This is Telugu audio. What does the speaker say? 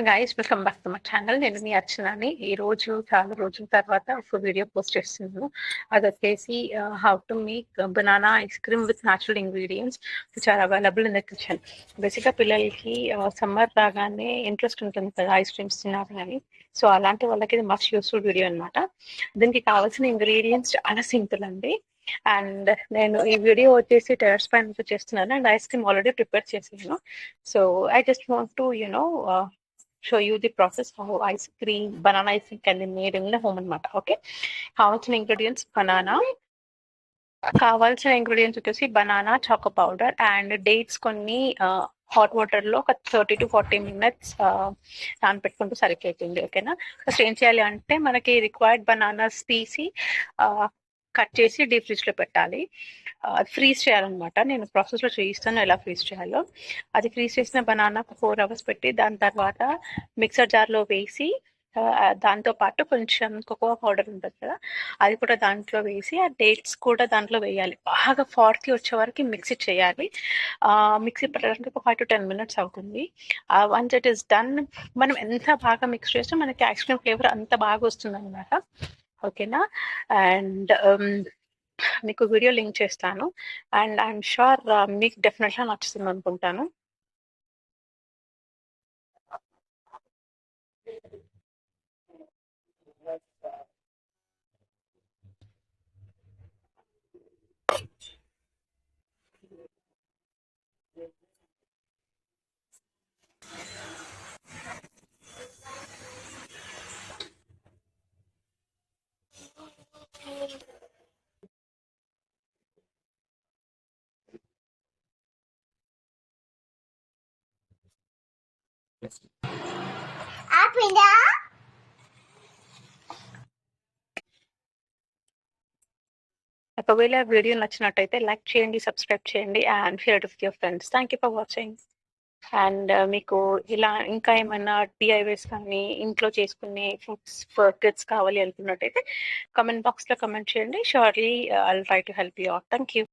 Guys welcome back to my channel. నేను మీ అర్చనని. ఈరోజు చాలా రోజుల తర్వాత ఒక వీడియో పోస్ట్ చేస్తున్నాను. అది వచ్చేసి how to make banana ice cream with natural ingredients which are available in the kitchen. బేసిక్గా పిల్లలకి సమ్మర్ రాగానే ఇంట్రెస్ట్ ఉంటుంది కదా ఐస్ క్రీమ్స్ తినాలని. సో అలాంటి వాళ్ళకి ఇది మస్ట్ యూస్ఫుల్ వీడియో అనమాట. దీనికి కావాల్సిన ఇంగ్రీడియంట్స్ చాలా సింపుల్ అండి. అండ్ నేను ఈ వీడియో వచ్చేసి టెర్రస్ పైన చేస్తున్నాను and ice cream already prepare చేసాను. So I just want to show you the process how banana ice cream can be made in the home అనమాట. ఓకే, కావాల్సిన ఇంగ్రీడియంట్స్ వచ్చేసి banana, choco powder and dates కొన్ని హాట్ వాటర్ లో ఒక 30 to 40 minutes నానపెట్టుకుంటూ సరిపోతుంది. ఓకేనా. ఫస్ట్ ఏం చేయాలి అంటే మనకి రిక్వైర్డ్ బనానాస్ తీసి కట్ చేసి డీప్ ఫ్రిడ్జ్ లో పెట్టాలి. అది ఫ్రీజ్ చేయాలన్నమాట. నేను ప్రాసెస్ లో చూపిస్తాను ఎలా ఫ్రీజ్ చేయాలో. అది ఫ్రీజ్ చేసిన బనానా 4 hours పెట్టి దాని తర్వాత మిక్సర్ జార్ లో వేసి దాంతో పాటు కొంచెం కోకోవా పౌడర్ ఉంటుంది కదా, అది కూడా దాంట్లో వేసి ఆ డేట్స్ కూడా దాంట్లో వేయాలి. బాగా 40 వచ్చే వరకు మిక్సీ చేయాలి. మిక్సీ పెట్టడానికి ఒక 5 to 10 minutes అవుతుంది. వన్స్ ఇట్ ఈస్ డన్, మనం ఎంత బాగా మిక్స్ చేస్తే మనకి ఐస్ క్రీమ్ ఫ్లేవర్ అంత బాగా వస్తుంది అనమాట. ఓకేనా. అండ్ మీకు వీడియో లింక్ చేస్తాను అండ్ ఐఎమ్ షూర్ మీకు డెఫినెట్గా నచ్చుతుంది అనుకుంటాను. ఒకవేళ వీడియో నచ్చినట్టయితే లైక్ చేయండి, సబ్స్క్రైబ్ చేయండి and share with your friends. Thank you for watching. And మీకు ఇలా ఇంకా ఏమైనా డిఐవేస్ కానీ ఇంట్లో చేసుకునే ఫుడ్స్ ఫర్ కిడ్స్ కావాలి అనుకున్నట్టయితే కమెంట్ బాక్స్లో కమెంట్ చేయండి. Surely I will try to help you out. Thank you.